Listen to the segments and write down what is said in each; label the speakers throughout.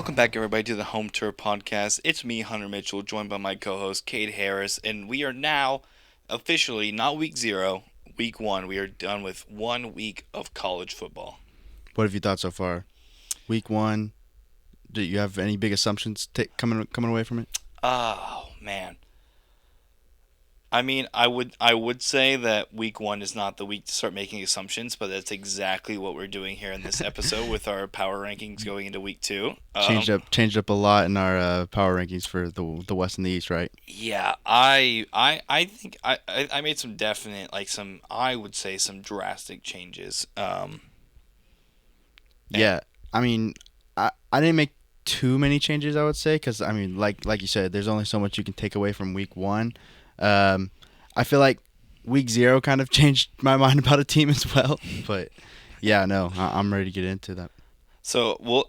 Speaker 1: Welcome back, everybody, to the Home Tour Podcast. It's me, Hunter Mitchell, joined by my co-host, Cade Harris, and we are now officially not week 0, week 1. We are done with 1 week of college football.
Speaker 2: What have you thought so far? Week 1, do you have any big assumptions coming away from it?
Speaker 1: Oh man, I would say that week 1 is not the week to start making assumptions, but that's exactly what we're doing here in this episode with our power rankings going into week 2.
Speaker 2: Changed up a lot in our power rankings for the West and the East, right?
Speaker 1: Yeah, I think I made some definite, I would say some drastic changes.
Speaker 2: Yeah, I mean, I didn't make too many changes, I would say, because I mean, like you said, there's only so much you can take away from week 1. I feel like week 0 kind of changed my mind about a team as well, but yeah, no, I'm ready to get into that.
Speaker 1: So we'll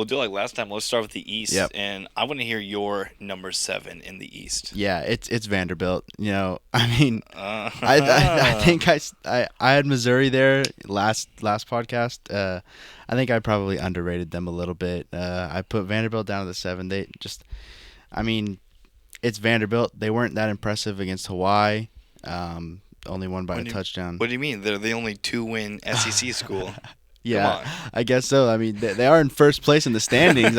Speaker 1: do like last time. Let's start with the East,
Speaker 2: Yep.
Speaker 1: and I want to hear your number 7 in the East.
Speaker 2: Yeah, it's Vanderbilt. I mean, I
Speaker 1: Uh,
Speaker 2: think I had Missouri there last podcast. I think I probably underrated them a little bit. I put Vanderbilt down to the 7. I mean, it's Vanderbilt. They weren't that impressive against Hawaii. Only won by
Speaker 1: what
Speaker 2: a
Speaker 1: do you,
Speaker 2: touchdown.
Speaker 1: what do you mean? They're the only 2-win SEC school. Come
Speaker 2: Yeah,
Speaker 1: on.
Speaker 2: I guess so. I mean, they are in first place in the standings.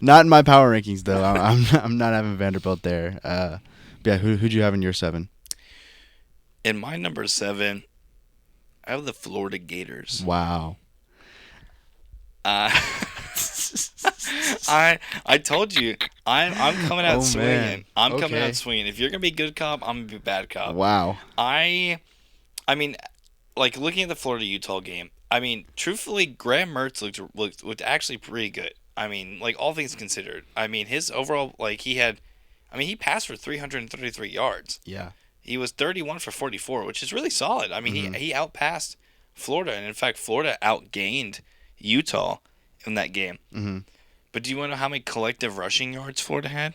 Speaker 2: Not in my power rankings though. I'm not having Vanderbilt there. Yeah, who'd you have in your 7?
Speaker 1: In my number 7, I have the Florida Gators.
Speaker 2: Wow.
Speaker 1: Uh, I told you I'm coming out
Speaker 2: Oh,
Speaker 1: swinging.
Speaker 2: man.
Speaker 1: I'm coming
Speaker 2: Okay.
Speaker 1: out swinging. If you're gonna be good cop, I'm gonna be bad cop.
Speaker 2: Wow.
Speaker 1: I mean, like looking at the Florida Utah game. I mean, truthfully, Graham Mertz looked actually pretty good. I mean, like all things considered. I mean, his overall he passed for 333 yards.
Speaker 2: Yeah.
Speaker 1: He was 31 for 44, which is really solid. I mean, he outpassed Florida, and in fact, Florida outgained Utah in that game.
Speaker 2: Mm-hmm.
Speaker 1: But do you want to know how many collective rushing yards Florida had?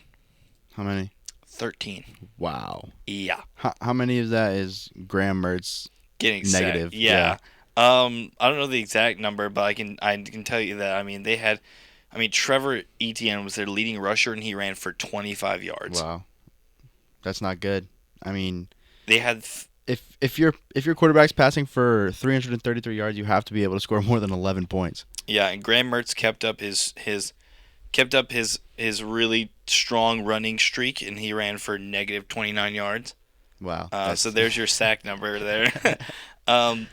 Speaker 2: How many?
Speaker 1: 13.
Speaker 2: Wow.
Speaker 1: Yeah.
Speaker 2: How many of that is Graham Mertz
Speaker 1: Getting
Speaker 2: negative?
Speaker 1: sacked. Yeah. I don't know the exact number, but I can tell you that. I mean, Trevor Etienne was their leading rusher, and he ran for 25 yards.
Speaker 2: Wow. That's not good. I mean,
Speaker 1: They had
Speaker 2: if your quarterback's passing for 333 yards, you have to be able to score more than 11 points.
Speaker 1: Yeah, and Graham Mertz kept up his really strong running streak, and he ran for negative 29 yards.
Speaker 2: Wow.
Speaker 1: So there's your sack number there.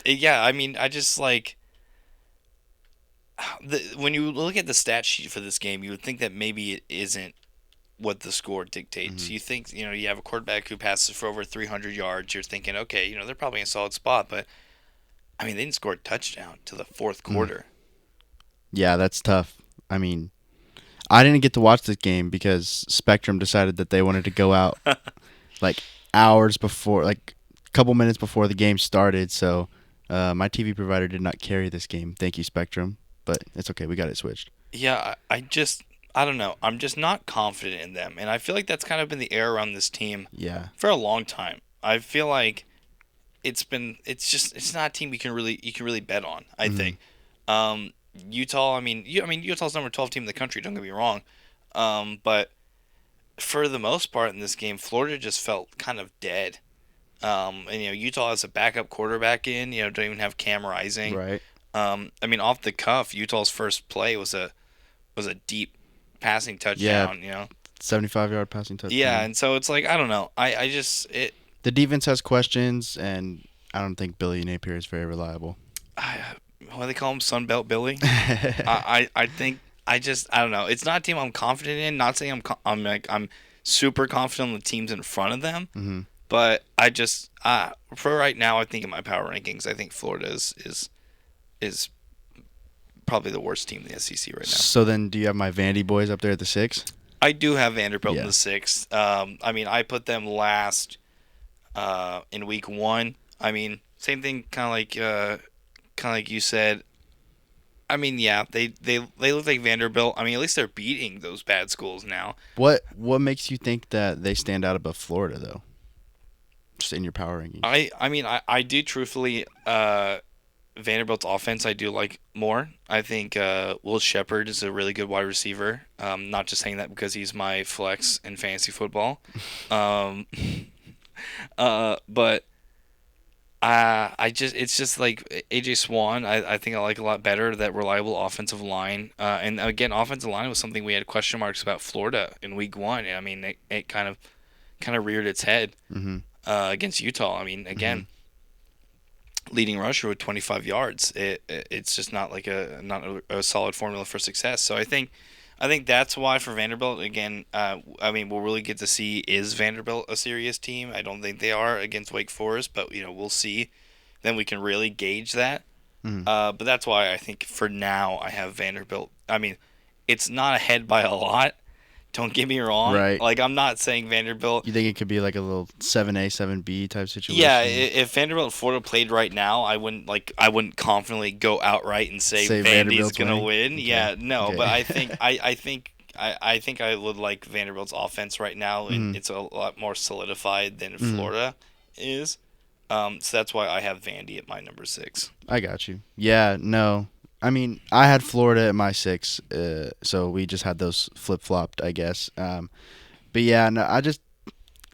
Speaker 1: Yeah, I mean, I just like when you look at the stat sheet for this game, you would think that maybe it isn't what the score dictates.
Speaker 2: Mhm.
Speaker 1: You think, you have a quarterback who passes for over 300 yards. You're thinking, okay, they're probably in a solid spot, but I mean, they didn't score a touchdown to the fourth quarter.
Speaker 2: Yeah, that's tough. I mean, I didn't get to watch this game because Spectrum decided that they wanted to go out like hours before, like a couple minutes before the game started. So my TV provider did not carry this game. Thank you, Spectrum. But it's okay. We got it switched.
Speaker 1: Yeah, I don't know. I'm just not confident in them, and I feel like that's kind of been the air around this team
Speaker 2: Yeah.
Speaker 1: for a long time. I feel like it's not a team you can really bet on. I
Speaker 2: Mhm.
Speaker 1: think Utah. Utah's number 12 team in the country. Don't get me wrong, but for the most part in this game, Florida just felt kind of dead. And Utah has a backup quarterback in. Don't even have Cam Rising.
Speaker 2: Right.
Speaker 1: Off the cuff, Utah's first play was a deep passing touchdown.
Speaker 2: 75-yard passing touchdown.
Speaker 1: Yeah, and so it's like I don't know. I just
Speaker 2: The defense has questions, and I don't think Billy Napier is very reliable.
Speaker 1: what do they call him, Sunbelt Billy? I think I don't know. It's not a team I'm confident in. Not saying I'm super confident in the teams in front of them,
Speaker 2: Mm-hmm.
Speaker 1: but I just for right now, I think in my power rankings, I think Florida is probably the worst team in the SEC right now.
Speaker 2: So then, do you have my Vandy boys up there at the 6?
Speaker 1: I do have Vanderbilt in
Speaker 2: Yeah.
Speaker 1: the 6th. I put them last in week 1. Same thing, kind of like you said. Yeah, they look like Vanderbilt. At least they're beating those bad schools now.
Speaker 2: What makes you think that they stand out above Florida though? Just in your power rankings.
Speaker 1: I do truthfully. Vanderbilt's offense I do like more. I think Will Shepard is a really good wide receiver. Not just saying that because he's my flex in fantasy football. Um, but I just it's just like AJ Swan. I think I like a lot better that reliable offensive line. And again, offensive line was something we had question marks about Florida in Week 1. I mean, it kind of reared its head
Speaker 2: Mm-hmm.
Speaker 1: against Utah. I mean,
Speaker 2: Mm-hmm.
Speaker 1: again, leading rusher with 25 yards. It's just not like a solid formula for success. So I think that's why for Vanderbilt again. I mean, we'll really get to see is Vanderbilt a serious team. I don't think they are against Wake Forest, but we'll see. Then we can really gauge that.
Speaker 2: Mm-hmm.
Speaker 1: But that's why I think for now I have Vanderbilt. I mean, it's not ahead by a lot. Don't get me wrong.
Speaker 2: Right.
Speaker 1: Like I'm not saying Vanderbilt.
Speaker 2: You think it could be like a little 7A, 7B type
Speaker 1: Yeah,
Speaker 2: situation?
Speaker 1: if Vanderbilt and Florida played right now, I wouldn't confidently go outright and say
Speaker 2: Say
Speaker 1: Vandy's
Speaker 2: Vanderbilt's
Speaker 1: gonna
Speaker 2: winning?
Speaker 1: win.
Speaker 2: Okay.
Speaker 1: Yeah, no, but
Speaker 2: Okay.
Speaker 1: I think I would like Vanderbilt's offense right now, and
Speaker 2: Mm-hmm.
Speaker 1: it's a lot more solidified than
Speaker 2: Mm-hmm.
Speaker 1: Florida is. So that's why I have Vandy at my number 6.
Speaker 2: I got you. Yeah, no. I mean, I had Florida at my 6, so we just had those flip flopped, I guess. But yeah, no,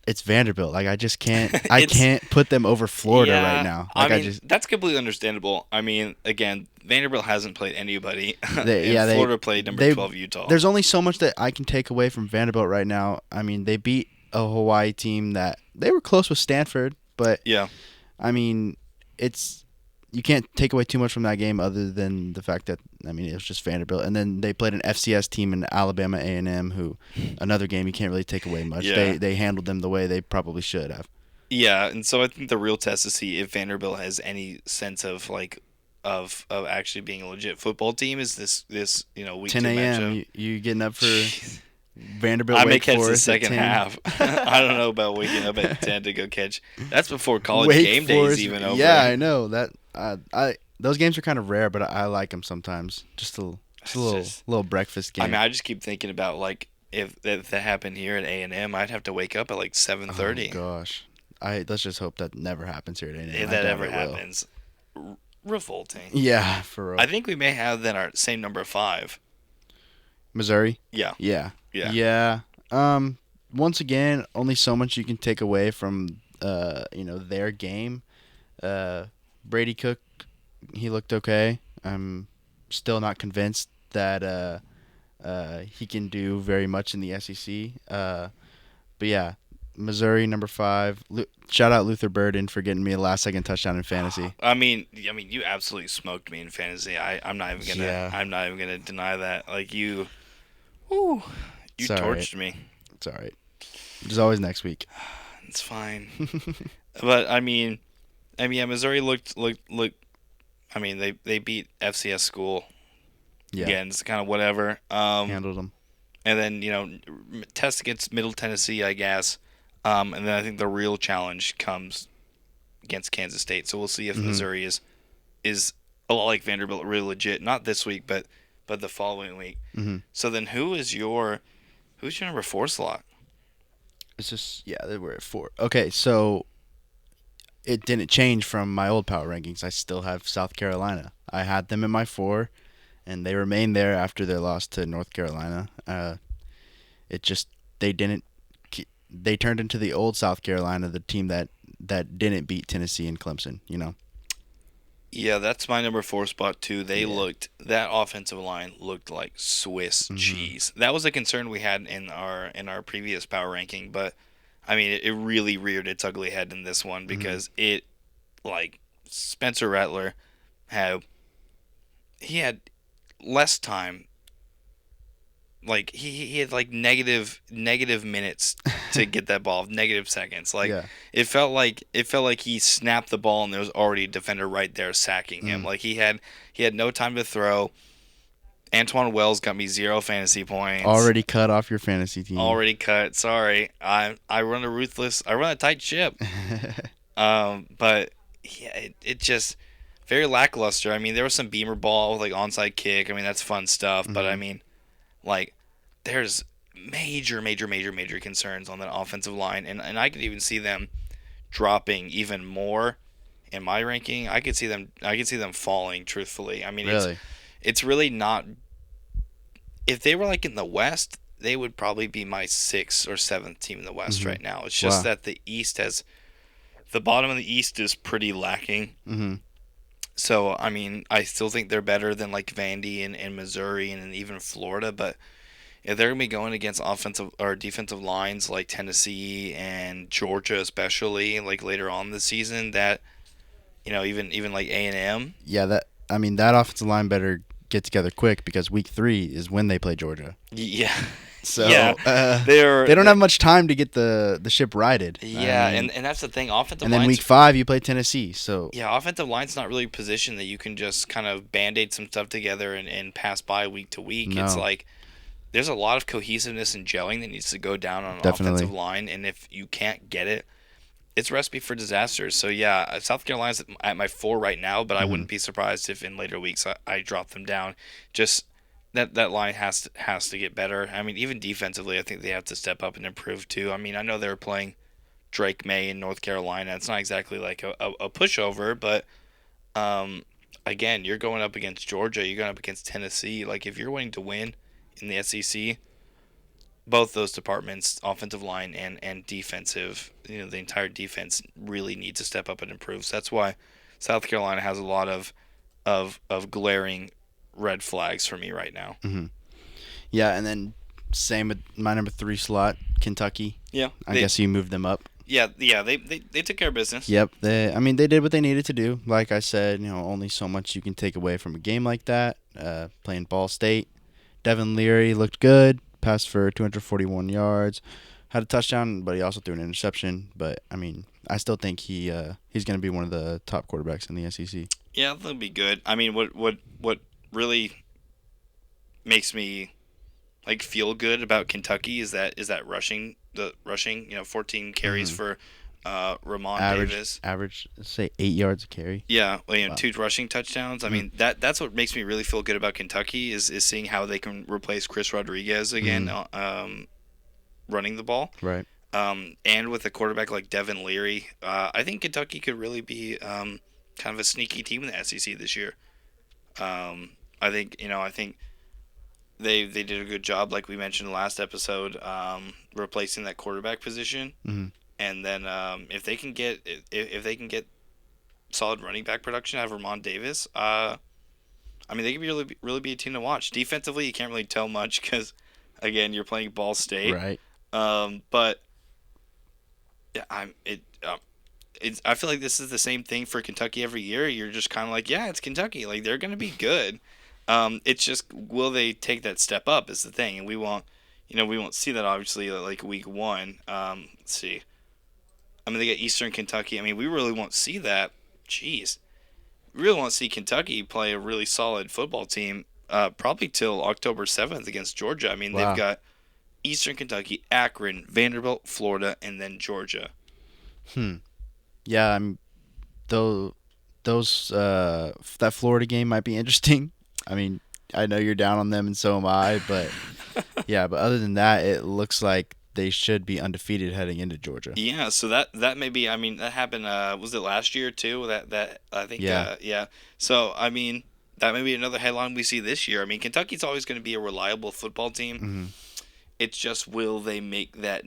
Speaker 2: it's Vanderbilt. Like I
Speaker 1: It's
Speaker 2: can't put them over Florida right
Speaker 1: Yeah,
Speaker 2: now.
Speaker 1: I
Speaker 2: Like I
Speaker 1: mean
Speaker 2: just,
Speaker 1: that's completely understandable. I mean, again, Vanderbilt hasn't played anybody,
Speaker 2: they,
Speaker 1: and
Speaker 2: yeah,
Speaker 1: Florida played number
Speaker 2: they,
Speaker 1: 12 Utah.
Speaker 2: there's only so much that I can take away from Vanderbilt right now. I mean, they beat a Hawaii team that they were close with Stanford, but
Speaker 1: Yeah,
Speaker 2: I mean, it's you can't take away too much from that game other than the fact that I mean it was just Vanderbilt, and then they played an FCS team in Alabama A&M, who another game you can't really take away much.
Speaker 1: yeah.
Speaker 2: They handled them the way they probably should have.
Speaker 1: Yeah, and so I think the real test to see if Vanderbilt has any sense of like of actually being a legit football team is this week 2
Speaker 2: 10 a.m.
Speaker 1: matchup.
Speaker 2: You getting up for Vanderbilt
Speaker 1: I may
Speaker 2: Wake
Speaker 1: catch the
Speaker 2: Forest at
Speaker 1: second
Speaker 2: 10?
Speaker 1: half. I don't know about waking up at 10 to go catch. That's before college
Speaker 2: Wake
Speaker 1: game day is
Speaker 2: Forest,
Speaker 1: even
Speaker 2: yeah,
Speaker 1: over.
Speaker 2: I know that. I those games are kind of rare, but I like them sometimes. Just a
Speaker 1: It's just
Speaker 2: little breakfast
Speaker 1: I mean,
Speaker 2: game.
Speaker 1: I just keep thinking about like if that happened here at A&M, I'd have to wake up at like
Speaker 2: Oh
Speaker 1: 7:30
Speaker 2: gosh, I let's just hope that never happens here at A&M.
Speaker 1: if
Speaker 2: I
Speaker 1: that
Speaker 2: doubt
Speaker 1: ever
Speaker 2: it will.
Speaker 1: happens. Revolting.
Speaker 2: Yeah, for
Speaker 1: I
Speaker 2: real.
Speaker 1: think we may have then our same number 5.
Speaker 2: Missouri?
Speaker 1: Yeah.
Speaker 2: Yeah.
Speaker 1: Yeah.
Speaker 2: Yeah. Um once again, only so much you can take away from their game. Uh Brady Cook, he looked okay. I'm still not convinced that he can do very much in the SEC. But yeah, Missouri number 5. Shout out Luther Burden for getting me a last second touchdown in fantasy.
Speaker 1: I mean, you absolutely smoked me in fantasy.
Speaker 2: Yeah,
Speaker 1: I'm not even gonna deny that. Like whew, you
Speaker 2: it's all right.
Speaker 1: torched me.
Speaker 2: It's all right. There's always next week.
Speaker 1: It's fine. But I mean, yeah, Missouri looked. I mean, they beat FCS school
Speaker 2: Yeah,
Speaker 1: again. It's kind of whatever.
Speaker 2: handled them.
Speaker 1: And then test against Middle Tennessee, I guess. And then I think the real challenge comes against Kansas State. So we'll see if
Speaker 2: Hmm.
Speaker 1: Missouri is a lot like Vanderbilt, really legit. Not this week, but the following week.
Speaker 2: Hmm.
Speaker 1: So then, who's your number 4 slot?
Speaker 2: It's just yeah, they were at 4. Okay, so it didn't change from my old power rankings. I still have South Carolina. I had them in my 4, and they remained there after their loss to North Carolina. It just they didn't. They turned into the old South Carolina, the team that didn't beat Tennessee and Clemson. You know.
Speaker 1: Yeah, that's my number 4 spot too.
Speaker 2: Yeah.
Speaker 1: That offensive line looked like Swiss
Speaker 2: Hmm.
Speaker 1: cheese. That was a concern we had in our previous power ranking, but I mean it really reared its ugly head in this one
Speaker 2: Hmm.
Speaker 1: because it like Spencer Rattler had he had less time. Like he had like negative minutes to get that ball, negative seconds. Like
Speaker 2: Yeah.
Speaker 1: it felt like he snapped the ball and there was already a defender right there sacking him.
Speaker 2: Mm.
Speaker 1: Like he had no time to throw. Antoine Wells got me 0 fantasy points.
Speaker 2: Already cut off your fantasy team.
Speaker 1: Already cut. Sorry, I run a tight ship. But yeah, it just very lackluster. I mean, there was some beamer ball like onside kick. I mean, that's fun stuff. But I
Speaker 2: Hmm.
Speaker 1: mean, like there's major concerns on that offensive line, and I could even see them dropping even more in my ranking. I could see them falling. Truthfully, I mean
Speaker 2: Really?
Speaker 1: it's really not. If they were like in the West, they would probably be my sixth or seventh team in the West
Speaker 2: Mm-hmm.
Speaker 1: right now. It's just
Speaker 2: Wow.
Speaker 1: that the bottom of the East is pretty lacking.
Speaker 2: Mm-hmm.
Speaker 1: So I mean, I still think they're better than like Vandy and Missouri and even Florida, but if they're gonna be going against offensive or defensive lines like Tennessee and Georgia, especially like later on this season, that even like A&M.
Speaker 2: Yeah, that offensive line better get together quick because week 3 is when they play Georgia.
Speaker 1: Yeah, yeah,
Speaker 2: So
Speaker 1: they're
Speaker 2: they don't have much time to get the ship righted. I
Speaker 1: yeah,
Speaker 2: mean,
Speaker 1: and that's the thing. Offensive
Speaker 2: and then week
Speaker 1: lines,
Speaker 2: 5 you play Tennessee. So
Speaker 1: yeah, offensive line's not really a position that you can just kind of band-aid some stuff together and pass by week to week. It's
Speaker 2: no,
Speaker 1: like there's a lot of cohesiveness and gelling that needs to go down on an offensive
Speaker 2: definitely.
Speaker 1: line, and if you can't get it, it's a recipe for disaster. So yeah, South Carolina's at my 4 right now, but I
Speaker 2: Hmm.
Speaker 1: wouldn't be surprised if in later weeks I drop them down. Just that line has to get better. I mean, even defensively, I think they have to step up and improve too. I mean, I know they were playing Drake May in North Carolina. It's not exactly like a pushover, but um, again, you're going up against Georgia. You're going up against Tennessee. Like if you're wanting to win in the SEC, both those departments, offensive line and defensive, the entire defense really need to step up and improve. So that's why South Carolina has a lot of glaring red flags for me right now.
Speaker 2: Hmm. Yeah, and then same with my number 3 slot, Kentucky.
Speaker 1: Yeah,
Speaker 2: I guess you moved them up.
Speaker 1: they took care of business.
Speaker 2: Yep. I mean, they did what they needed to do. Like I said, only so much you can take away from a game like that. Playing Ball State, Devin Leary looked good. Passed for 241 yards, had a touchdown, but he also threw an interception. But I mean, I still think he's going to be one of the top quarterbacks in the SEC.
Speaker 1: Yeah, they'll be good. I mean, what really makes me like feel good about Kentucky is that rushing, 14 carries
Speaker 2: Hmm.
Speaker 1: for Ramon
Speaker 2: Average,
Speaker 1: Davis.
Speaker 2: average, say 8 yards a carry.
Speaker 1: Yeah, well,
Speaker 2: Wow.
Speaker 1: two rushing touchdowns. I mean, that's what makes me really feel good about Kentucky is seeing how they can replace Chris Rodriguez again,
Speaker 2: Mm-hmm.
Speaker 1: running the ball.
Speaker 2: Right.
Speaker 1: And with a quarterback like Devin Leary, I think Kentucky could really be kind of a sneaky team in the SEC this year. I think they did a good job, like we mentioned in the last episode, replacing that quarterback position.
Speaker 2: Mm-hmm.
Speaker 1: And then if they can get solid running back production out of Ramon Davis, I mean they could really be a team to watch. Defensively, you can't really tell much because again you're playing Ball State.
Speaker 2: Right.
Speaker 1: But yeah, I feel like this is the same thing for Kentucky every year. You're just kind of like, yeah, it's Kentucky. Like they're gonna be good. It's just will they take that step up is the thing, and we won't see that obviously like week one. Let's see. I mean, they get Eastern Kentucky. I mean, we really won't see that. Jeez, we really won't see Kentucky play a really solid football team. Probably till October 7th against Georgia. I mean, they've
Speaker 2: Wow.
Speaker 1: got Eastern Kentucky, Akron, Vanderbilt, Florida, and then Georgia.
Speaker 2: Hmm. Yeah. Though those that Florida game might be interesting. I mean, I know you're down on them, and so am I. But yeah. But other than that, it looks like they should be undefeated heading into Georgia.
Speaker 1: Yeah, so that may be. I mean, that happened. Was it last year too? That I think.
Speaker 2: Yeah.
Speaker 1: Yeah. So I mean, that may be another headline we see this year. I mean, Kentucky's always going to be a reliable football team.
Speaker 2: Hmm.
Speaker 1: It's just will they make that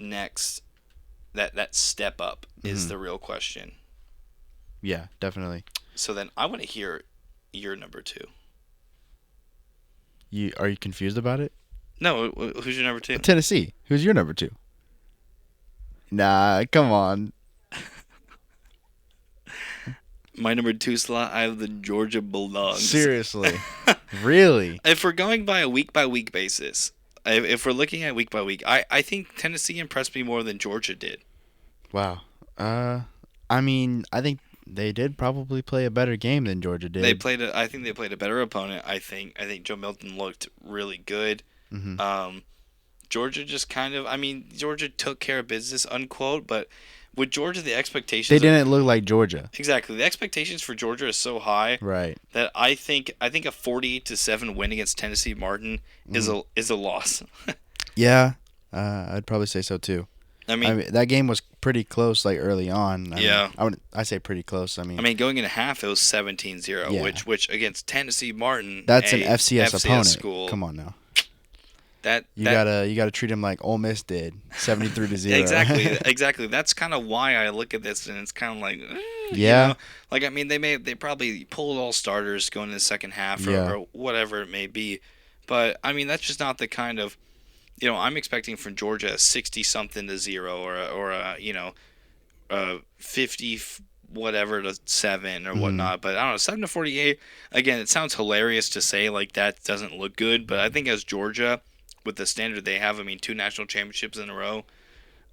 Speaker 1: step up is
Speaker 2: Hmm.
Speaker 1: the real question.
Speaker 2: Yeah. Definitely.
Speaker 1: So then I want to hear your number two.
Speaker 2: Are you confused about it?
Speaker 1: No, who's your number two?
Speaker 2: Tennessee. Who's your number 2? Nah. Come on.
Speaker 1: My number 2 slot, I have the Georgia Bulldogs.
Speaker 2: Seriously. Really?
Speaker 1: If we're going by a week by week basis, if we're looking at week by week, I think Tennessee impressed me more than Georgia did.
Speaker 2: Wow. I mean, I think they did probably play a better game than Georgia did.
Speaker 1: I think they played a better opponent. I think Joe Milton looked really good.
Speaker 2: Hmm.
Speaker 1: Um, Georgia just kind of, I mean, Georgia took care of business, unquote. But with Georgia, the
Speaker 2: They
Speaker 1: expectations
Speaker 2: didn't look like Georgia.
Speaker 1: exactly the expectations for Georgia is so high
Speaker 2: Right.
Speaker 1: that I think a 48-7 win against Tennessee Martin
Speaker 2: Mhm.
Speaker 1: is a loss.
Speaker 2: Yeah. I'd probably say so too.
Speaker 1: I
Speaker 2: I
Speaker 1: mean,
Speaker 2: mean, that game was pretty close like early on. I mean,
Speaker 1: Yeah.
Speaker 2: I say pretty close. I
Speaker 1: I
Speaker 2: mean,
Speaker 1: mean, going into half, it was 17-0,
Speaker 2: yeah,
Speaker 1: which against Tennessee Martin,
Speaker 2: that's an
Speaker 1: a
Speaker 2: FCS
Speaker 1: FCS
Speaker 2: opponent.
Speaker 1: school,
Speaker 2: Come on now.
Speaker 1: that
Speaker 2: You
Speaker 1: that
Speaker 2: gotta treat him like Ole Miss did, 73-0.
Speaker 1: exactly. That's kind of why I look at this, and it's kind of like,
Speaker 2: Yeah,
Speaker 1: like, I mean, they probably pulled all starters going into the second half,
Speaker 2: yeah.
Speaker 1: or whatever it may be, but I mean, that's just not the kind of, I'm expecting from Georgia 60-something-0, or 50 whatever to 7 or
Speaker 2: Mm,
Speaker 1: whatnot. But I don't know, 7-48. Again, it sounds hilarious to say like that doesn't look good, but I think as Georgia, with the standard they have, I mean, two national championships in a row.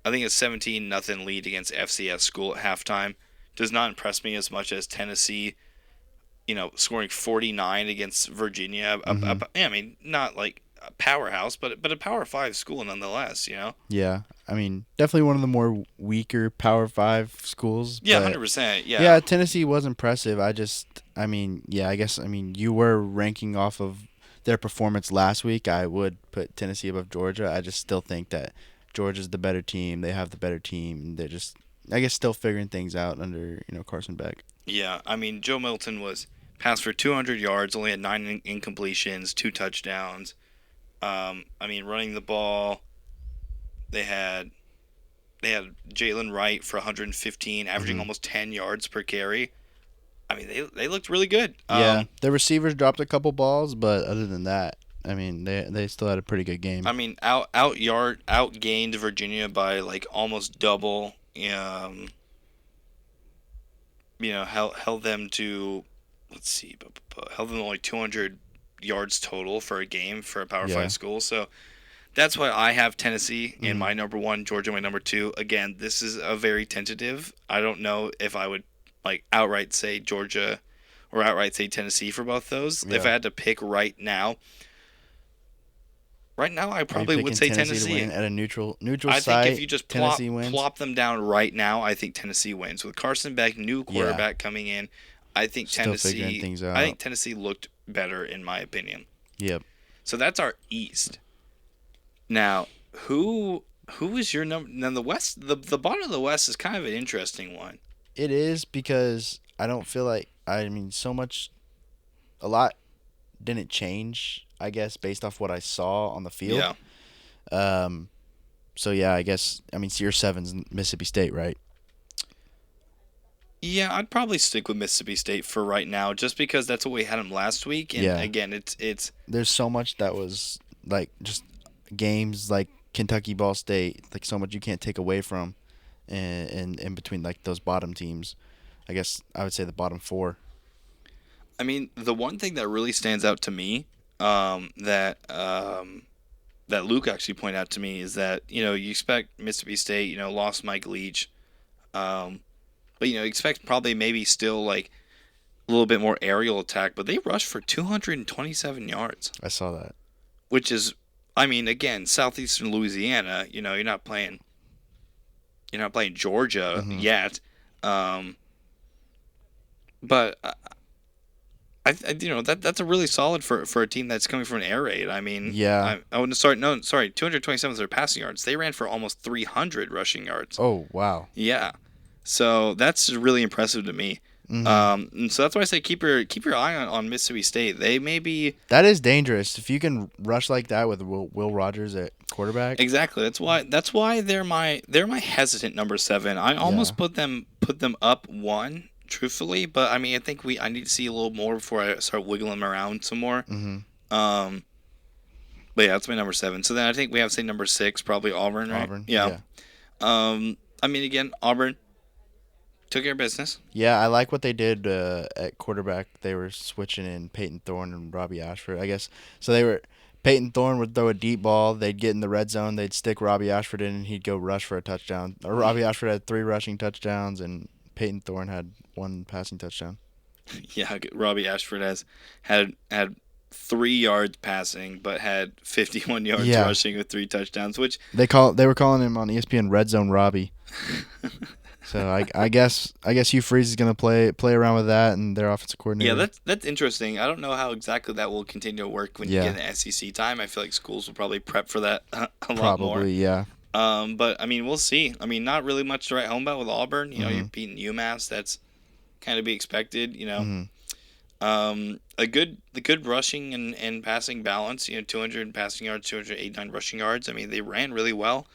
Speaker 1: I think a 17-0 lead against FCS school at halftime does not impress me as much as Tennessee. Scoring 49 against Virginia.
Speaker 2: mm-hmm.
Speaker 1: I mean, not like a powerhouse, but a Power Five school nonetheless.
Speaker 2: Yeah. I mean, definitely one of the more weaker Power Five schools,
Speaker 1: Yeah,
Speaker 2: but
Speaker 1: 100%.
Speaker 2: yeah,
Speaker 1: Yeah.
Speaker 2: Tennessee was impressive. I mean, yeah, I guess, I mean, you were ranking off of their performance last week. I would put Tennessee above Georgia. I just still think that Georgia's the better team. They have the better team. They're just, I guess, still figuring things out under, Carson Beck.
Speaker 1: Yeah, I mean, Joe Milton was passed for 200 yards, only had nine incompletions, two touchdowns. I mean, running the ball, they had Jalen Wright for 115, averaging
Speaker 2: Hmm.
Speaker 1: almost 10 yards per carry. I mean, they looked really good.
Speaker 2: Yeah, the receivers dropped a couple balls, but other than that, I mean, they still had a pretty good game.
Speaker 1: I mean, outgained Virginia by like almost double. Held them to, let's see, held them to only 200 yards total for a game for a Power
Speaker 2: Yeah.
Speaker 1: Five school. So that's why I have Tennessee in
Speaker 2: Hmm.
Speaker 1: my number one, Georgia my number two. Again, this is a very tentative. I don't know if I would like outright say Georgia or outright say Tennessee for both those. If
Speaker 2: Yeah.
Speaker 1: I had to pick right now I
Speaker 2: Are you
Speaker 1: probably would
Speaker 2: picking
Speaker 1: say
Speaker 2: Tennessee to
Speaker 1: Tennessee.
Speaker 2: win at a neutral
Speaker 1: I think if
Speaker 2: site?
Speaker 1: you just
Speaker 2: Tennessee wins.
Speaker 1: plop them down right now, I think Tennessee wins. With Carson Beck, new
Speaker 2: Yeah.
Speaker 1: quarterback coming in, I think
Speaker 2: Still figuring
Speaker 1: Tennessee.
Speaker 2: things
Speaker 1: I
Speaker 2: out.
Speaker 1: think Tennessee looked better in my opinion.
Speaker 2: Yep.
Speaker 1: So that's our East. Now, who is your number? Now the West, the bottom of the West is kind of an interesting one.
Speaker 2: It is because I don't feel like, I mean, a lot didn't change, I guess, based off what I saw on the field.
Speaker 1: Yeah,
Speaker 2: Um so yeah, I guess, I mean, so your seven's Mississippi State, right?
Speaker 1: yeah, I'd probably stick with Mississippi State for right now, just because that's what we had them last week, and
Speaker 2: Yeah.
Speaker 1: again, it's
Speaker 2: There's so much that was like just games like Kentucky Ball State, like so much you can't take away from in between like those bottom teams. I guess I would say the bottom four.
Speaker 1: I mean, the one thing that really stands out to me, that Luke actually pointed out to me is that you expect Mississippi State, lost Mike Leach, but you expect probably maybe still like a little bit more aerial attack, but they rushed for 227 yards,
Speaker 2: I saw that.
Speaker 1: which is, I mean, again, southeastern Louisiana. You're not playing Georgia
Speaker 2: Hmm.
Speaker 1: yet, but that's a really solid for a team that's coming from an air raid. I mean,
Speaker 2: Yeah.
Speaker 1: I wouldn't sorry no sorry 227 is their passing yards. They ran for almost 300 rushing yards.
Speaker 2: Oh wow.
Speaker 1: Yeah, so that's really impressive to me.
Speaker 2: Hmm.
Speaker 1: And so that's why I say keep your eye on Mississippi State. They may be
Speaker 2: That is dangerous if you can rush like that with Will Rogers at quarterback.
Speaker 1: exactly. That's why they're my hesitant number seven. I
Speaker 2: Yeah.
Speaker 1: almost put them up one. Truthfully, but I mean, I need to see a little more before I start wiggling them around some more.
Speaker 2: Hmm.
Speaker 1: Um, but yeah, that's my number seven. So then I think we have to say number six, probably Auburn, right?
Speaker 2: Auburn.
Speaker 1: Yeah.
Speaker 2: Yeah.
Speaker 1: I mean, again, Auburn took care of business.
Speaker 2: Yeah, I like what they did at quarterback. They were switching in Peyton Thorne and Robbie Ashford, I guess. So they were Peyton Thorne would throw a deep ball. They'd get in the red zone. They'd stick Robbie Ashford in, and he'd go rush for a touchdown. Or Robbie Ashford had 3 rushing touchdowns, and Peyton Thorne had 1 passing touchdown.
Speaker 1: Yeah, Robbie Ashford has had 3 yards passing, but had 51 yards
Speaker 2: Yeah,
Speaker 1: rushing with 3 touchdowns. Which
Speaker 2: they were calling him on ESPN Red Zone Robbie. So I guess Hugh Freeze is gonna play around with that, and their offensive
Speaker 1: yeah,
Speaker 2: coordinator.
Speaker 1: that's interesting. I don't know how exactly that will continue to work when you
Speaker 2: Yeah,
Speaker 1: get an SEC time. I feel like schools will probably prep for that a lot more.
Speaker 2: probably yeah.
Speaker 1: But I mean, we'll see. I mean, not really much to write home about with Auburn. You know, you're
Speaker 2: Mm-hmm.
Speaker 1: beating UMass. That's kind of be expected.
Speaker 2: Mm-hmm.
Speaker 1: The good rushing and passing balance. 200 passing yards, 289 rushing yards. I mean, they ran really well.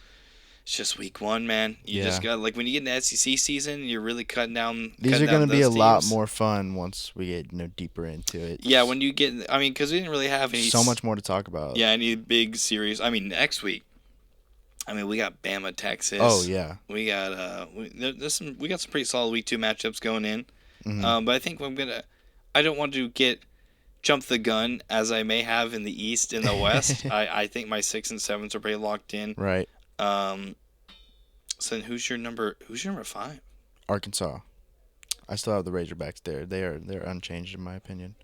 Speaker 1: It's just week one, man. You just
Speaker 2: Yeah.
Speaker 1: got like when you get in the SEC season, you're really
Speaker 2: These
Speaker 1: cutting
Speaker 2: are going
Speaker 1: down
Speaker 2: to be
Speaker 1: those
Speaker 2: a lot
Speaker 1: teams.
Speaker 2: more fun once we get deeper into it.
Speaker 1: Yeah, when you get, I mean, because we didn't really have any,
Speaker 2: So much more to talk about.
Speaker 1: yeah, any big series. I mean, next week. I mean, we got Bama,
Speaker 2: Oh
Speaker 1: Texas.
Speaker 2: yeah.
Speaker 1: We got we got some pretty solid week two matchups going in.
Speaker 2: Mm-hmm.
Speaker 1: But I think I don't want to get jump the gun as I may have in the East and the West. I think my 6 and 7s are pretty locked in.
Speaker 2: Right.
Speaker 1: Um, so then who's your number five?
Speaker 2: Arkansas. I still have the Razorbacks there. They're unchanged in my opinion.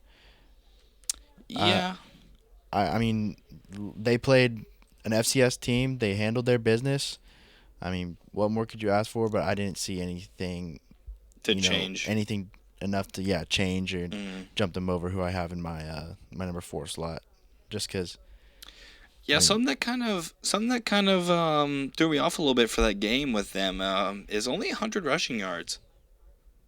Speaker 2: I
Speaker 1: Yeah,
Speaker 2: I mean, they played an FCS team. They handled their business. I mean, what more could you ask for? But I didn't see anything,
Speaker 1: to change.
Speaker 2: anything enough to change or
Speaker 1: Mm.
Speaker 2: jump them over who I have in my my number 4 slot. Just because
Speaker 1: Yeah,
Speaker 2: I mean,
Speaker 1: something that kind of threw me off a little bit for that game with them is only 100 rushing yards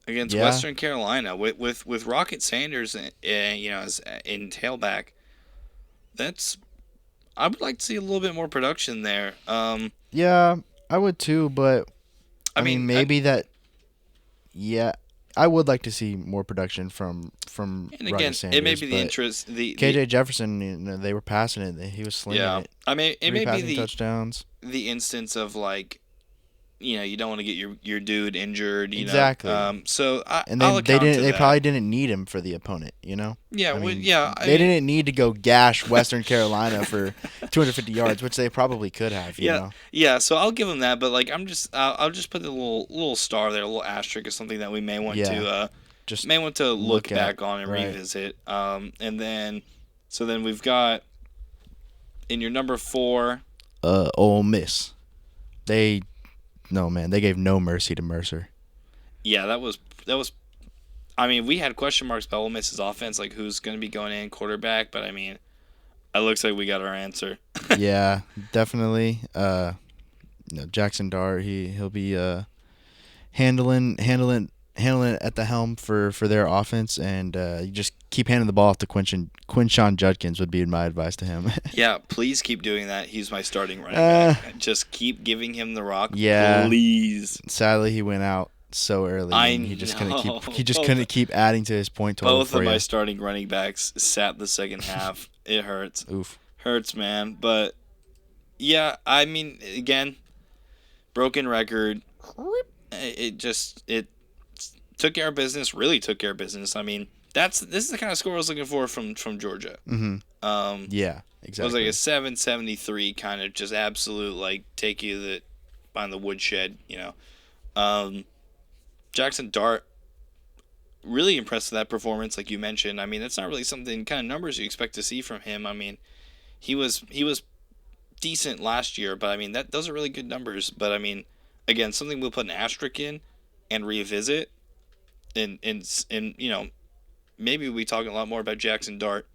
Speaker 1: against
Speaker 2: yeah,
Speaker 1: Western Carolina with Rocket Sanders, as in tailback. That's I would like to see a little bit more production there.
Speaker 2: yeah, I would too. But
Speaker 1: I
Speaker 2: I mean,
Speaker 1: mean, I,
Speaker 2: maybe that. Yeah, I would like to see more production from
Speaker 1: and
Speaker 2: Rocket
Speaker 1: again, it may
Speaker 2: Sanders,
Speaker 1: be the
Speaker 2: but
Speaker 1: interest the
Speaker 2: KJ Jefferson, they were passing it. He was slinging
Speaker 1: yeah.
Speaker 2: it.
Speaker 1: I mean, it
Speaker 2: Three
Speaker 1: may be
Speaker 2: passing touchdowns.
Speaker 1: the instance of like you don't want to get your dude injured.
Speaker 2: Exactly.
Speaker 1: So
Speaker 2: And
Speaker 1: I'll
Speaker 2: then they
Speaker 1: account
Speaker 2: didn't.
Speaker 1: to
Speaker 2: They
Speaker 1: that.
Speaker 2: probably didn't need him for the opponent.
Speaker 1: Yeah,
Speaker 2: I
Speaker 1: well,
Speaker 2: mean,
Speaker 1: yeah. I
Speaker 2: they
Speaker 1: mean,
Speaker 2: didn't need to go gash Western Carolina for 250 yards, which they probably could have.
Speaker 1: yeah, yeah. So I'll give them that, but like I'll just put the little star there, a little asterisk, or something that we
Speaker 2: Yeah. Just
Speaker 1: may want to look
Speaker 2: look at
Speaker 1: back on and
Speaker 2: right.
Speaker 1: revisit. And then so then we've got in your number four.
Speaker 2: Ole Miss. They no man. They gave no mercy to Mercer.
Speaker 1: Yeah, that was. I mean, we had question marks about Ole Miss's offense, like who's going to be going in quarterback, but I mean, it looks like we got our answer.
Speaker 2: Yeah, definitely. Jackson Dart. He'll be handling it at the helm for their offense, and you just keep handing the ball off to Quinshawn Judkins would be my advice to him.
Speaker 1: Yeah, please keep doing that. He's my starting running
Speaker 2: uh,
Speaker 1: back. Just keep giving him the rock,
Speaker 2: yeah.
Speaker 1: please.
Speaker 2: Sadly, he went out so early,
Speaker 1: I
Speaker 2: and
Speaker 1: know.
Speaker 2: he just couldn't keep adding to his point total
Speaker 1: Both
Speaker 2: for
Speaker 1: of my
Speaker 2: you.
Speaker 1: starting running backs sat the second half. It hurts.
Speaker 2: Oof.
Speaker 1: Hurts, man. But yeah, I mean, again, broken record. It took care of business. Really took care of business. I mean, this is the kind of score I was looking for from Georgia.
Speaker 2: Mm-hmm. Yeah.
Speaker 1: It was like
Speaker 2: Exactly.
Speaker 1: a 773 kind of just absolute like take you behind the woodshed. Um, Jackson Dart really impressed with that performance, like you mentioned. I mean, that's not really something kind of numbers you expect to see from him. I mean, he was decent last year, but I mean those are really good numbers. But I mean, again, something we'll put an asterisk in and revisit, and maybe we talk a lot more about Jackson Dart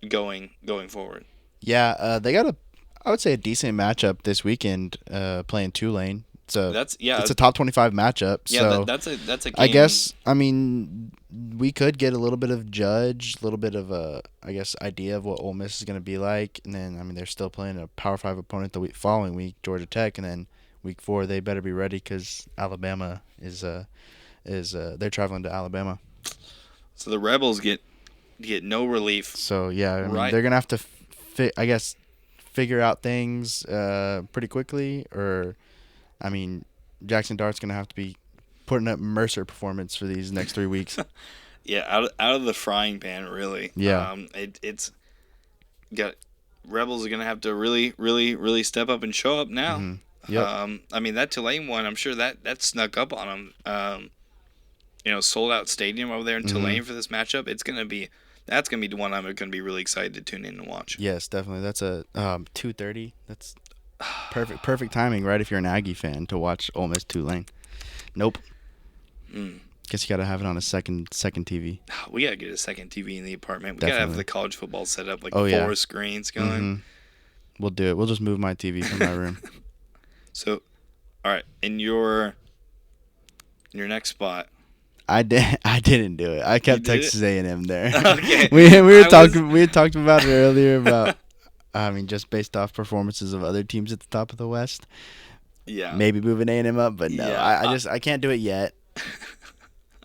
Speaker 1: going forward.
Speaker 2: Yeah. They got I would say a decent matchup this weekend. Playing Tulane.
Speaker 1: That's yeah
Speaker 2: It's a top 25 matchup.
Speaker 1: yeah
Speaker 2: So
Speaker 1: that's a
Speaker 2: I
Speaker 1: game.
Speaker 2: guess I mean we could get a little bit of judge, a little bit of a I guess idea of what Ole Miss is going to be like, and then I mean they're still playing a Power 5 opponent the following week, Georgia Tech, and then week 4 they better be ready because Alabama is they're traveling to Alabama.
Speaker 1: So the Rebels get no relief.
Speaker 2: So yeah, I mean
Speaker 1: Right.
Speaker 2: they're gonna have to I guess figure out things pretty quickly, or I mean Jackson Dart's gonna have to be putting up Mercer performance for these next 3 weeks.
Speaker 1: Yeah, out of the frying pan, really.
Speaker 2: Yeah.
Speaker 1: It's got Rebels are gonna have to really, really, really step up and show up now.
Speaker 2: Hmm. Yep.
Speaker 1: I mean that Tulane one, I'm sure that snuck up on them. Sold out stadium over there in
Speaker 2: Hmm.
Speaker 1: Tulane for this matchup. That's gonna be the one I'm gonna be really excited to tune in and watch.
Speaker 2: Yes, definitely. That's a 2:30. That's perfect timing, right? If you're an Aggie fan to watch Ole Miss Tulane. Nope.
Speaker 1: Mm.
Speaker 2: Guess you gotta have it on a second TV.
Speaker 1: We gotta get a second TV in the apartment. We gotta have
Speaker 2: Definitely.
Speaker 1: the college football set up, like
Speaker 2: Oh, yeah.
Speaker 1: four screens going.
Speaker 2: Hmm. We'll do it. We'll just move my TV from my room.
Speaker 1: So, all right, in your next spot,
Speaker 2: I did. I didn't do it. I
Speaker 1: you
Speaker 2: kept
Speaker 1: did it.
Speaker 2: Texas A&M there.
Speaker 1: Okay,
Speaker 2: we were
Speaker 1: I was.
Speaker 2: talking. We had talked about it earlier about. I mean, just based off performances of other teams at the top of the West,
Speaker 1: Yeah,
Speaker 2: maybe moving A&M up, but no,
Speaker 1: yeah,
Speaker 2: I can't do it yet.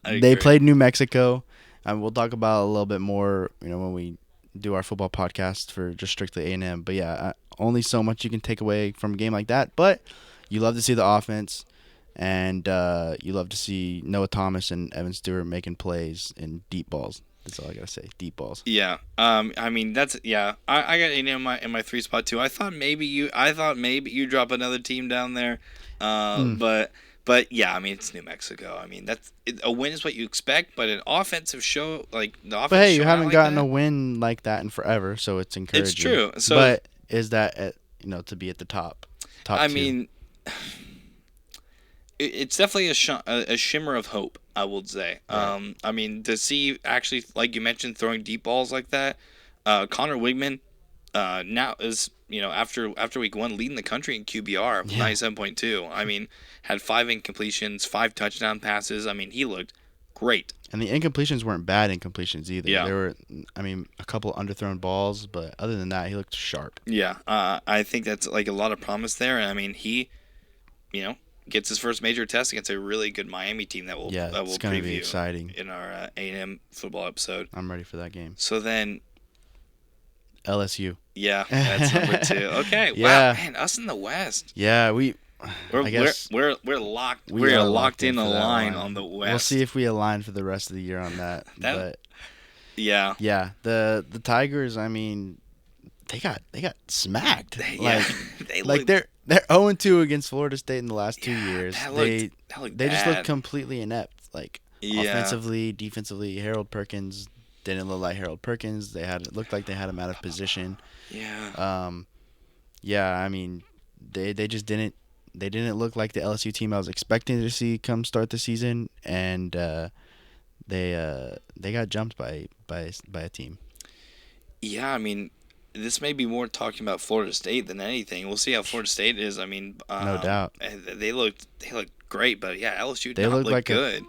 Speaker 1: I
Speaker 2: They
Speaker 1: agree.
Speaker 2: played New Mexico, and we'll talk about it a little bit more, when we do our football podcast for just strictly A&M. But yeah, only so much you can take away from a game like that. But you love to see the offense, and you love to see Noah Thomas and Evan Stewart making plays in deep balls. That's all I gotta say. Deep balls.
Speaker 1: Yeah. I mean that's yeah. I got in my three spot too. I thought maybe you drop another team down there.
Speaker 2: Mm.
Speaker 1: But yeah, I mean it's New Mexico. I mean a win is what you expect, but an offensive show like the
Speaker 2: But
Speaker 1: offense
Speaker 2: hey, you
Speaker 1: showing out
Speaker 2: haven't
Speaker 1: like
Speaker 2: gotten a
Speaker 1: that.
Speaker 2: win like that in forever, so it's
Speaker 1: It's
Speaker 2: encouraging.
Speaker 1: true. So
Speaker 2: But is that to be at the top
Speaker 1: I
Speaker 2: two?
Speaker 1: mean it's definitely a shimmer of hope, I would say.
Speaker 2: Right.
Speaker 1: I mean, to see actually, like you mentioned, throwing deep balls like that, Connor Wigman now is after week one leading the country in QBR with
Speaker 2: Yeah.
Speaker 1: 97.2. I mean, had 5 incompletions, 5 touchdown passes. I mean, he looked great.
Speaker 2: And the incompletions weren't bad incompletions either.
Speaker 1: Yeah,
Speaker 2: There were, I mean, a couple underthrown balls, but other than that, he looked sharp.
Speaker 1: yeah. I think that's like a lot of promise there. And I mean, he, you know, gets his first major test against a really good Miami team that
Speaker 2: Yeah,
Speaker 1: we'll
Speaker 2: it's going to be
Speaker 1: preview
Speaker 2: exciting.
Speaker 1: in our A&M football episode.
Speaker 2: I'm ready for that game.
Speaker 1: So then,
Speaker 2: LSU.
Speaker 1: yeah, that's number two. Okay, wow,
Speaker 2: Yeah.
Speaker 1: man, us in the West,
Speaker 2: Yeah,
Speaker 1: we're
Speaker 2: I guess
Speaker 1: we're locked.
Speaker 2: we
Speaker 1: We're
Speaker 2: are
Speaker 1: locked in
Speaker 2: for
Speaker 1: a
Speaker 2: that
Speaker 1: line
Speaker 2: one.
Speaker 1: on the
Speaker 2: We'll
Speaker 1: West.
Speaker 2: see if we align for the rest of the year on that.
Speaker 1: That
Speaker 2: But
Speaker 1: yeah,
Speaker 2: yeah, the Tigers, I mean, they got smacked.
Speaker 1: yeah, they
Speaker 2: Like
Speaker 1: look
Speaker 2: they're 0-2 against Florida State in the last 2 years.
Speaker 1: that looked
Speaker 2: They just look
Speaker 1: bad.
Speaker 2: completely inept. Like
Speaker 1: Yeah,
Speaker 2: offensively, defensively, Harold Perkins didn't look like Harold Perkins. It looked like they had him out of position.
Speaker 1: yeah,
Speaker 2: Um, yeah, I mean, they just didn't look like the LSU team I was expecting to see come start the season, and they got jumped by a team.
Speaker 1: yeah. I mean, this may be more talking about Florida State than anything. We'll see how Florida State is. I mean,
Speaker 2: No doubt.
Speaker 1: they looked great, but yeah, LSU did
Speaker 2: They
Speaker 1: not
Speaker 2: looked
Speaker 1: look
Speaker 2: like a
Speaker 1: good.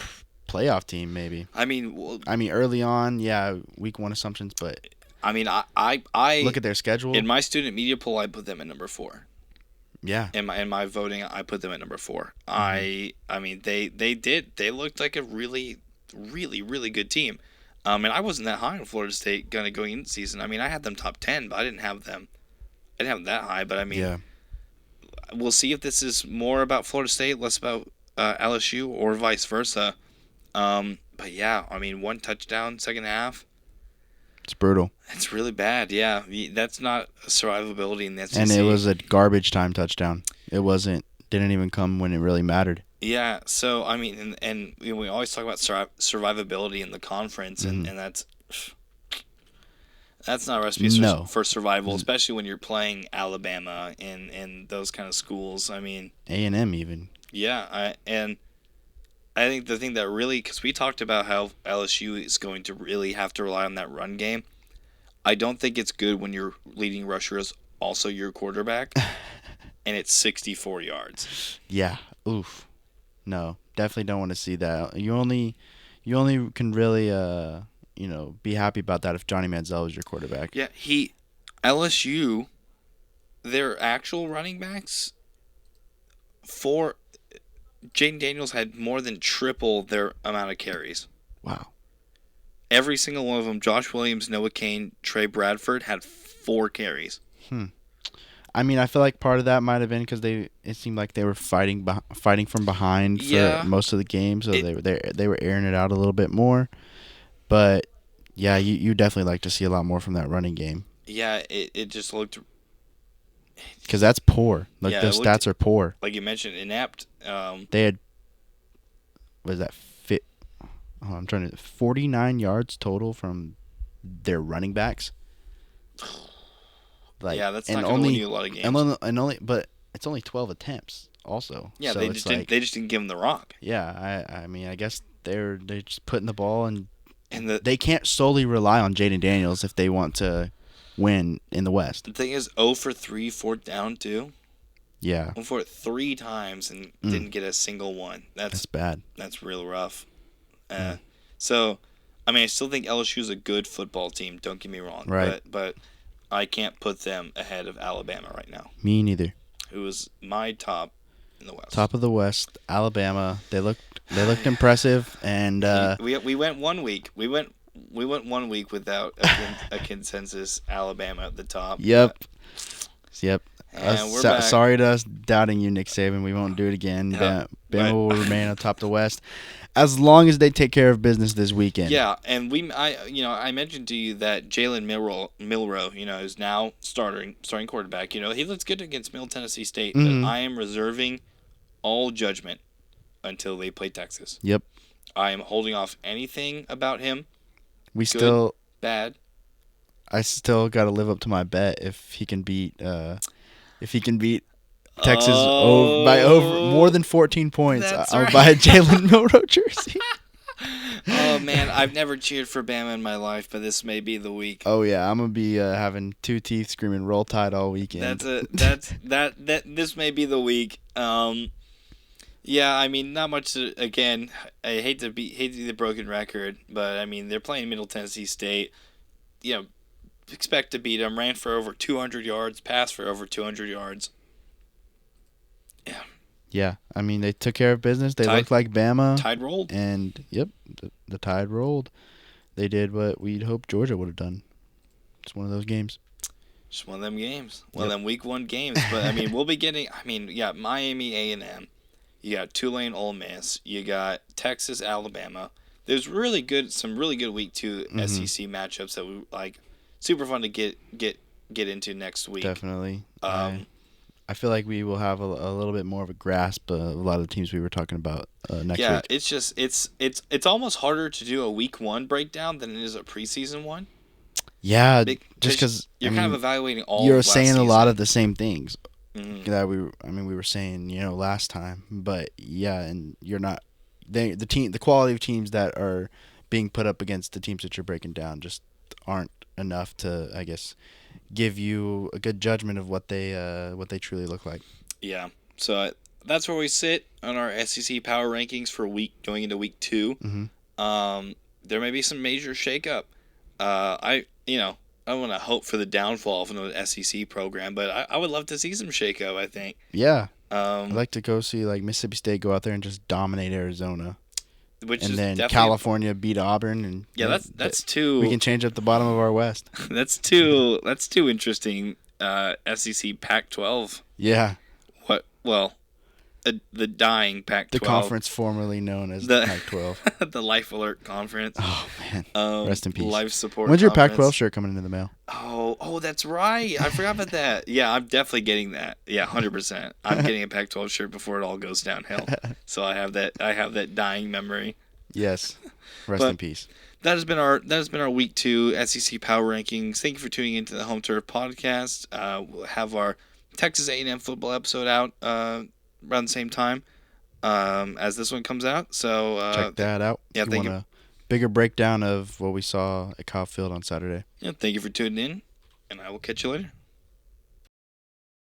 Speaker 2: playoff team maybe.
Speaker 1: I mean, well,
Speaker 2: I mean, early on, yeah, week one assumptions, but
Speaker 1: I mean, I
Speaker 2: look at their schedule.
Speaker 1: in my student media poll, I put them at number 4.
Speaker 2: Yeah.
Speaker 1: In my voting, I put them at number 4. I mean they looked like a really really good team. And I wasn't that high on Florida State going into the season. I mean I had them top 10, but I didn't have them that high. But I mean
Speaker 2: Yeah.
Speaker 1: we'll see if this is more about Florida State, less about LSU, or vice versa. But yeah, I mean 1 touchdown second half.
Speaker 2: It's brutal.
Speaker 1: It's really bad. Yeah, that's not survivability in the SEC.
Speaker 2: And it was a garbage time touchdown. It didn't even come when it really mattered.
Speaker 1: Yeah, so I mean, and we always talk about survivability in the conference, and that's not a recipe
Speaker 2: No.
Speaker 1: for survival, especially when you're playing Alabama and those kind of schools. I mean,
Speaker 2: A&M even.
Speaker 1: yeah, and I think the thing that really, because we talked about how LSU is going to really have to rely on that run game. I don't think it's good when your leading rusher is also your quarterback, and it's 64 yards.
Speaker 2: Yeah. Oof. No, definitely don't want to see that. You only can really be happy about that if Johnny Manziel was your quarterback.
Speaker 1: Yeah, LSU, their actual running backs, for Jaden Daniels had more than triple their amount of carries.
Speaker 2: Wow.
Speaker 1: Every single one of them, Josh Williams, Noah Cain, Trey Bradford, had 4 carries.
Speaker 2: I mean, I feel like part of that might have been because it seemed like they were fighting from behind for
Speaker 1: Yeah.
Speaker 2: most of the game, so they were airing it out a little bit more. But yeah, you definitely like to see a lot more from that running game
Speaker 1: Yeah, it just looked,
Speaker 2: because that's poor. Like
Speaker 1: Yeah,
Speaker 2: those
Speaker 1: it looked-
Speaker 2: stats are poor.
Speaker 1: like you mentioned, inept.
Speaker 2: They had was that fit? Oh, I'm trying to 49 yards total from their running backs. Like,
Speaker 1: Yeah, that's
Speaker 2: and
Speaker 1: not going to win
Speaker 2: only
Speaker 1: you a lot of games.
Speaker 2: but it's only 12 attempts also.
Speaker 1: Yeah,
Speaker 2: so
Speaker 1: they
Speaker 2: it's
Speaker 1: just
Speaker 2: like,
Speaker 1: didn't. They just didn't give him the rock.
Speaker 2: Yeah, I mean, I guess they're just putting the ball, and
Speaker 1: And
Speaker 2: they can't solely rely on Jaden Daniels if they want to win in the West.
Speaker 1: The thing is, 0 for 3, fourth down too.
Speaker 2: Yeah,
Speaker 1: Went for it 3 times and didn't get a single one.
Speaker 2: that's bad.
Speaker 1: That's real rough. So, I mean, I still think LSU's a good football team. Don't get me wrong,
Speaker 2: Right.
Speaker 1: but I can't put them ahead of Alabama right now,
Speaker 2: Me neither.
Speaker 1: who is my top in the West.
Speaker 2: Top of the West, Alabama. They looked impressive, and
Speaker 1: We went 1 week. We went 1 week without a consensus Alabama at the top.
Speaker 2: yep.
Speaker 1: And we're back.
Speaker 2: Sorry to us doubting you, Nick Saban. We won't do it again.
Speaker 1: Yeah,
Speaker 2: Bama will remain atop the West as long as they take care of business this weekend.
Speaker 1: Yeah, and I mentioned to you that Jalen Milroe, is now starting quarterback. He looks good against Middle Tennessee State, but I am reserving all judgment until they play Texas.
Speaker 2: Yep.
Speaker 1: I am holding off anything about him.
Speaker 2: We
Speaker 1: Good,
Speaker 2: still.
Speaker 1: bad.
Speaker 2: I still got to live up to my bet if he can beat. If he can beat Texas by more than 14 points, I'll
Speaker 1: right.
Speaker 2: buy a Jalen Milroe jersey.
Speaker 1: Oh man, I've never cheered for Bama in my life, but this may be the week.
Speaker 2: Oh yeah, I'm gonna be having two teeth screaming "Roll Tide" all weekend.
Speaker 1: This may be the week. Yeah, I mean, not much. Again, I hate to be the broken record, but I mean, they're playing Middle Tennessee State. Expect to beat them. Ran for over 200 yards, passed for over 200 yards. Yeah.
Speaker 2: Yeah, I mean, they took care of business. They looked like Bama.
Speaker 1: Tide rolled.
Speaker 2: And, yep, the tide rolled. They did what we'd hoped Georgia would have done. It's one of those games.
Speaker 1: Just one of them games. One of them week 1 games. But, I mean, we'll be getting, Miami A&M. You got Tulane Ole Miss. You got Texas Alabama. There's some really good week 2 SEC matchups that we like. Super fun to get into next week.
Speaker 2: Definitely. I feel like we will have a little bit more of a grasp of a lot of the teams we were talking about next week.
Speaker 1: Yeah, it's just it's almost harder to do a week 1 breakdown than it is a preseason one.
Speaker 2: Yeah, just because
Speaker 1: you're kind of evaluating all.
Speaker 2: You're
Speaker 1: of last
Speaker 2: saying
Speaker 1: season.
Speaker 2: a lot of the same things
Speaker 1: Mm-hmm.
Speaker 2: we were saying last time, but yeah, and you're not the quality of teams that are being put up against the teams that you're breaking down just aren't enough to, I guess, give you a good judgment of what they truly look like.
Speaker 1: Yeah. So that's where we sit on our SEC power rankings for going into week 2.
Speaker 2: Mm-hmm.
Speaker 1: There may be some major shakeup. I want to hope for the downfall of an SEC program, but I would love to see some shakeup. I think.
Speaker 2: Yeah. I'd like to go see like Mississippi State go out there and just dominate Arizona. And then California beat Auburn, and
Speaker 1: that's too.
Speaker 2: We can change up the bottom of our West.
Speaker 1: That's too interesting. SEC Pac-12.
Speaker 2: Yeah.
Speaker 1: What? Well, the dying Pac-12.
Speaker 2: The conference formerly known as the Pac-12.
Speaker 1: The Life Alert Conference.
Speaker 2: Oh man. Rest in peace.
Speaker 1: Life Support.
Speaker 2: When's your
Speaker 1: Conference.
Speaker 2: Pac-12 shirt coming into the mail?
Speaker 1: Oh, that's right. I forgot about that. Yeah, I'm definitely getting that. Yeah, 100%. I'm getting a Pac-12 shirt before it all goes downhill. So I have that dying memory.
Speaker 2: Yes. Rest in peace.
Speaker 1: That has been our week 2 SEC power rankings. Thank you for tuning into the Home Turf podcast. We'll have our Texas A&M football episode out around the same time as this one comes out. So
Speaker 2: check that out.
Speaker 1: Yeah,
Speaker 2: thank you. A bigger breakdown of what we saw at Cobb Field on Saturday.
Speaker 1: Yeah, thank you for tuning in, and I will catch you later.